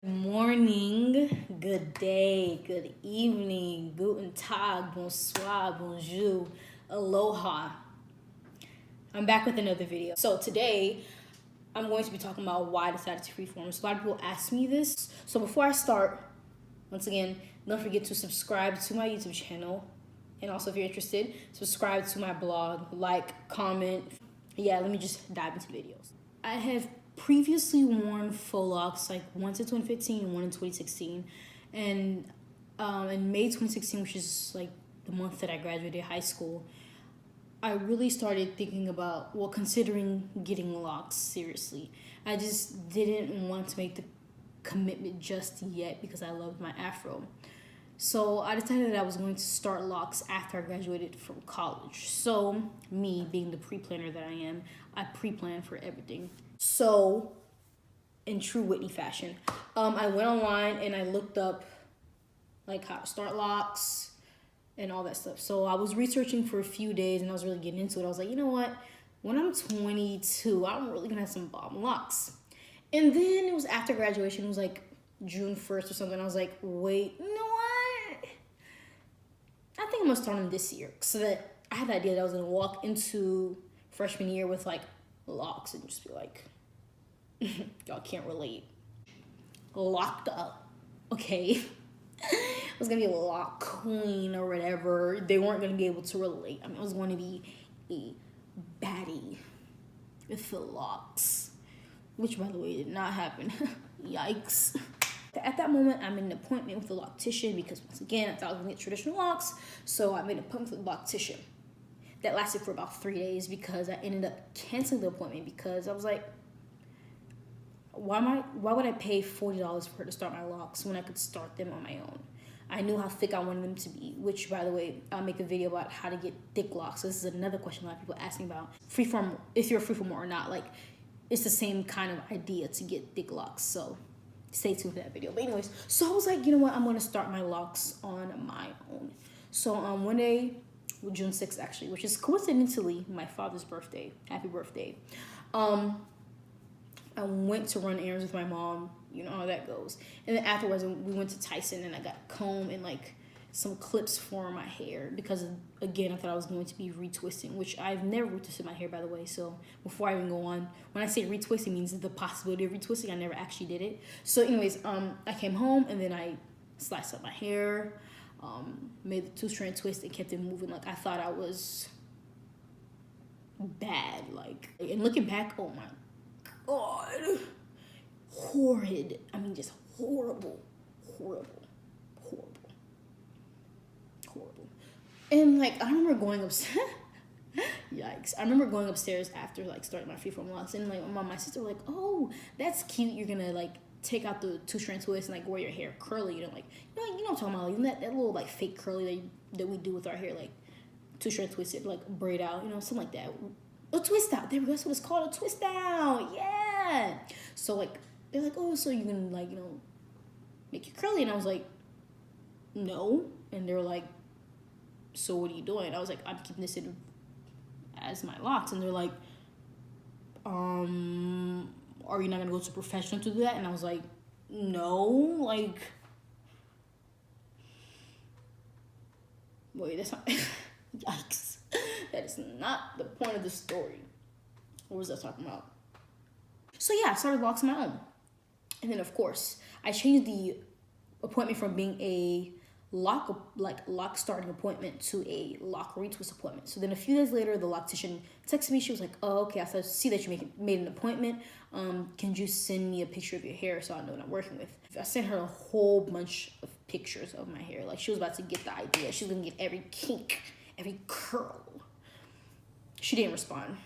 Morning, good day, good evening, guten tag, bonsoir, bonjour, aloha. I'm back with another video. So today, I'm going to be talking about why I decided to freeform. So a lot of people ask me this. So before I start, once again, don't forget to subscribe to my YouTube channel. And also if you're interested, subscribe to my blog, like, comment. Yeah, let me just dive into videos. I have previously worn faux locks, like once in 2015 and one in 2016. And in May 2016, which is like the month that I graduated high school, I really started thinking about, well, considering getting locks seriously. I just didn't want to make the commitment just yet because I loved my afro. So I decided that I was going to start locks after I graduated from college. So me being the pre-planner that I am, I pre-plan for everything. So in true Whitney fashion, I went online and I looked up like how to start locks and all that stuff. So I was researching for a few days and I was really getting into it. I was like, you know what? When I'm 22, I'm really gonna have some bomb locks. And then it was after graduation, it was like June 1st or something. I was like, wait, you know what? I think I'm gonna start them this year. So that I had the idea that I was gonna walk into freshman year with like locks and just be like, y'all can't relate. Locked up, okay? I was gonna be a lock queen or whatever. They weren't gonna be able to relate. I mean, I was going to be a baddie with the locks, which by the way did not happen. Yikes. At that moment, I made an appointment with the loctician because once again, I thought I was gonna get traditional locks. So I made an appointment with the loctician. That lasted for about 3 days because I ended up canceling the appointment because I was like, why would I pay $40 for her to start my locks when I could start them on my own? I knew how thick I wanted them to be, which by the way, I'll make a video about how to get thick locks. So this is another question a lot of people ask me about. Freeform, if you're a freeformer or not, like it's the same kind of idea to get thick locks. So stay tuned for that video. But anyways, so I was like, you know what? I'm gonna start my locks on my own. So one day, June 6th actually, which is coincidentally my father's birthday. Happy birthday. I went to run errands with my mom, you know how that goes. And then afterwards, we went to Tyson and I got a comb and like some clips for my hair because again, I thought I was going to be retwisting, which I've never retwisted my hair, by the way. So before I even go on, when I say retwisting, means the possibility of retwisting. I never actually did it. So anyways, I came home and then I sliced up my hair, made the 2-strand twist and kept it moving. Like I thought I was bad. Like, and looking back, oh my God, horrid. I mean, just horrible. And like, I remember going upstairs. Yikes! I remember going upstairs after like starting my freeform locks, and like my sister was like, "Oh, that's cute. You're gonna like take out the 2-strand twist and like wear your hair curly." You know, like you know what I'm talking about, like that little like fake curly that we do with our hair, like 2-strand twisted, like braid out, you know, something like that. A twist out. There we go. That's what it's called. A twist out. Yeah. So like they're like, oh, so you can like, you know, make it curly. And I was like, no. And they're like, so what are you doing? I was like, I'm keeping this in as my locks. And they're like, are you not gonna go to a professional to do that? And I was like, no. Like, wait, that's not. Yikes. That is not the point of the story. What was I talking about? So yeah, I started locks on my own. And then of course, I changed the appointment from being a lock starting appointment to a lock retwist appointment. So then a few days later, the loctician texted me. She was like, oh, okay, I see that you made an appointment. Can you send me a picture of your hair so I know what I'm working with? I sent her a whole bunch of pictures of my hair. Like she was about to get the idea. She was gonna get every kink, every curl. She didn't respond.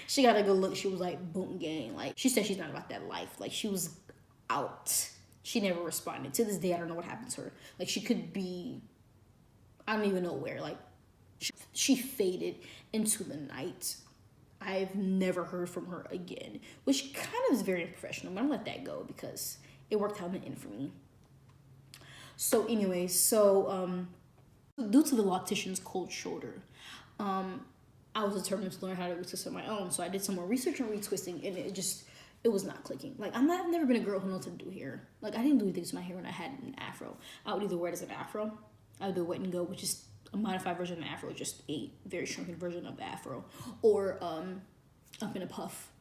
She got a good look. She was like, boom, gang. Like, she said she's not about that life. Like, she was out. She never responded. To this day, I don't know what happened to her. Like, she could be, I don't even know where. Like, she faded into the night. I've never heard from her again, which kind of is very unprofessional, but I'm gonna let that go because it worked out in the end for me. So anyways, due to the loctician's cold shoulder, I was determined to learn how to retwist on my own. So I did some more research on retwisting, and it it was not clicking. Like, I've never been a girl who knows how to do hair. Like, I didn't do anything to my hair when I had an afro. I would either wear it as an afro, I would do a wet and go, which is a modified version of the afro, just a very shrunken version of the afro, or up in a puff.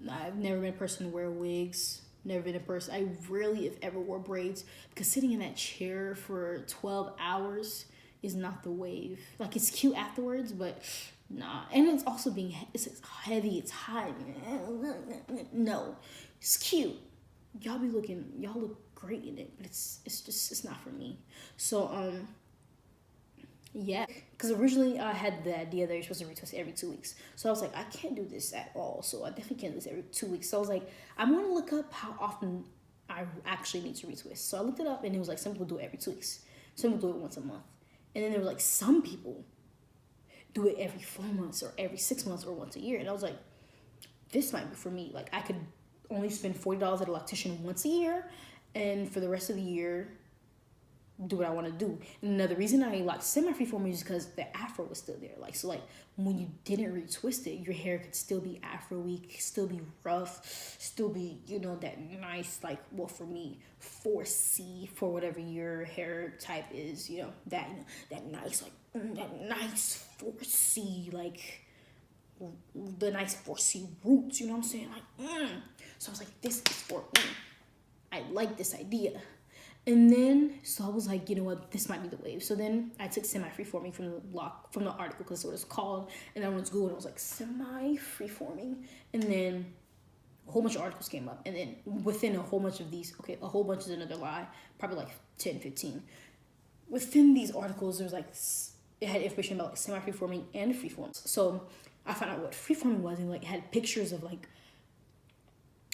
I've never been a person to wear wigs. Never been a person. I rarely, if ever, wore braids, because sitting in that chair for 12 hours is not the wave. Like, it's cute afterwards, but nah. And it's also it's heavy, it's hot. No, it's cute. Y'all look great in it, but it's not for me. So, yeah, because originally I had the idea that you're supposed to retwist every 2 weeks. So I was like, I can't do this at all. So I definitely can't do this every 2 weeks. So I was like, I'm going to look up how often I actually need to retwist. So I looked it up, and it was like, some people do it every 2 weeks. Some people do it once a month. And then there was like, some people do it every 4 months or every 6 months or once a year. And I was like, this might be for me. Like, I could only spend $40 at a loctician once a year, and for the rest of the year, do what I want to do. And another reason I like semi-freeforming is because the afro was still there. Like, so like when you didn't retwist it, your hair could still be afro-y, still be rough, still be, you know, that nice, like, well, for me, 4C, for whatever your hair type is, you know, that nice, like, that nice 4C, like, the nice 4C roots, you know what I'm saying? Like, So I was like, this is for me. I like this idea. And then, so I was like, you know what, this might be the wave. So then I took semi-freeforming from the article, because that's what it's called. And I went to Google, and I was like, semi-freeforming. And then a whole bunch of articles came up. And then within a whole bunch of these, okay, a whole bunch is another lie, probably like 10, 15. Within these articles, there was like, it had information about like semi-freeforming and freeform. So I found out what freeforming was, and like it had pictures of like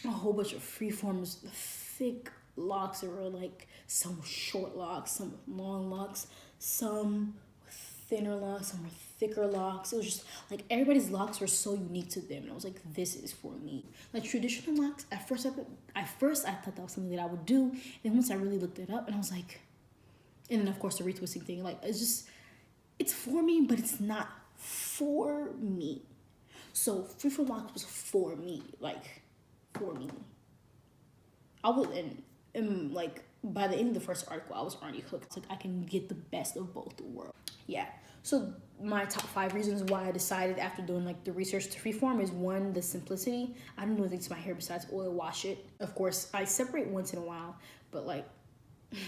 a whole bunch of freeforms, thick locks. There were like some short locks, some long locks, some thinner locks, some were thicker locks. It was just like everybody's locks were so unique to them, and I was like, this is for me. Like traditional locks, at first I thought that was something that I would do, and once I really looked it up, and I was like, and then of course the retwisting thing, like it's for me, but it's not for me. So freeform locks was for me, like for me. I was and like by the end of the first article, I was already hooked. It's like I can get the best of both the world. Yeah. So my top 5 reasons why I decided after doing like the research to freeform is 1, the simplicity. I don't do anything to my hair besides oil wash it. Of course, I separate once in a while, but like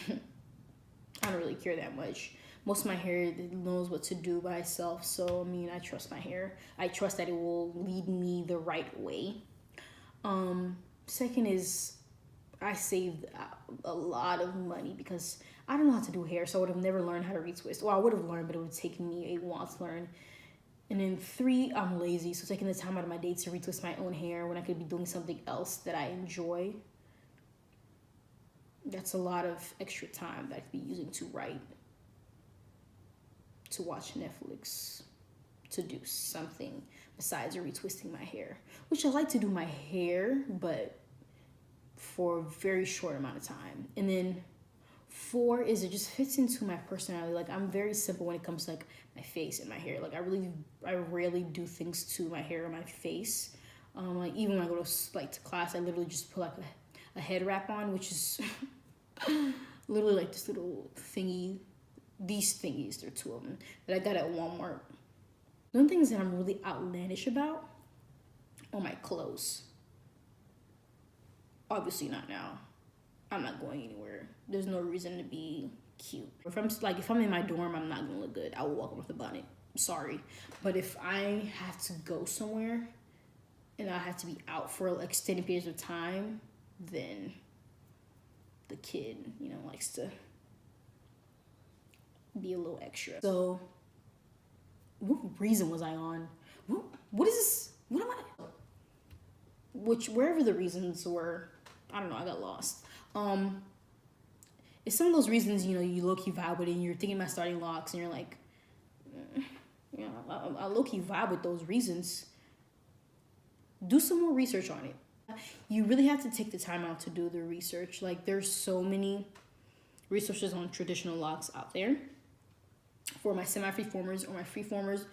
I don't really care that much. Most of my hair knows what to do by itself. So I mean, I trust my hair. I trust that it will lead me the right way. Second is I saved a lot of money because I don't know how to do hair, so I would have never learned how to retwist. Well, I would have learned, but it would take me a while to learn. And then 3, I'm lazy, so taking the time out of my day to retwist my own hair when I could be doing something else that I enjoy. That's a lot of extra time that I could be using to write, to watch Netflix, to do something besides retwisting my hair, which I like to do my hair, but for a very short amount of time. And then 4 is it just fits into my personality. Like I'm very simple when it comes to like my face and my hair. Like I rarely do things to my hair or my face. Like even when I go to class, I literally just put like a head wrap on, which is literally like this little thingy. These thingies, there are 2 of them that I got at Walmart. One thing that I'm really outlandish about are my clothes. Obviously not now. I'm not going anywhere. There's no reason to be cute. If I'm in my dorm, I'm not gonna look good. I will walk with a bonnet. Sorry. But if I have to go somewhere and I have to be out for extended periods of time, then the kid, likes to be a little extra. So what reason was I on? What is this? What am I? Wherever the reasons were, I don't know, I got lost. It's some of those reasons, you low-key vibe with it and you're thinking about starting Locs and you're like, I low-key vibe with those reasons. Do some more research on it. You really have to take the time out to do the research. Like there's so many resources on traditional Locs out there. For my semi-freeformers or my freeformers,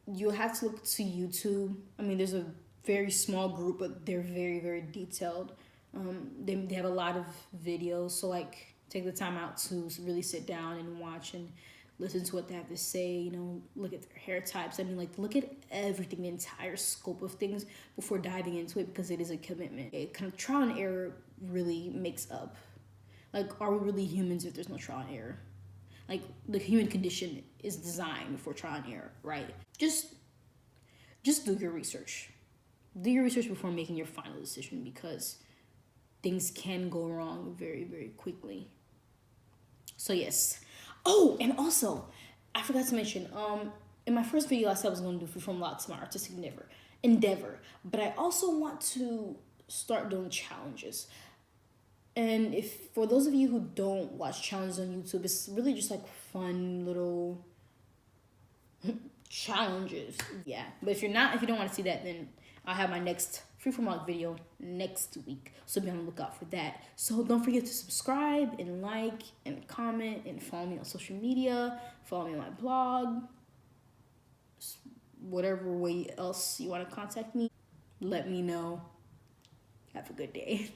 you'll have to look to YouTube. I mean, there's a very small group, but they're very, very detailed. They have a lot of videos, so like take the time out to really sit down and watch and listen to what they have to say, you know, look at their hair types. I mean, like, look at everything, the entire scope of things before diving into it, because it is a commitment. It kind of trial and error really makes up. Like, are we really humans if there's no trial and error? Like, the human condition is designed for trial and error, right? Just do your research. Do your research before making your final decision, because things can go wrong very, very quickly. So yes. Oh, and also, I forgot to mention, in my first video I said I was going to do freeform lots, my artistic endeavor, but I also want to start doing challenges. And if for those of you who don't watch challenges on YouTube, it's really just like fun little challenges. Yeah, but if you don't want to see that, then I'll have my next freeform log video next week, so be on the lookout for that. So don't forget to subscribe and like and comment and follow me on social media, follow me on my blog, whatever way else you want to contact me, let me know. Have a good day.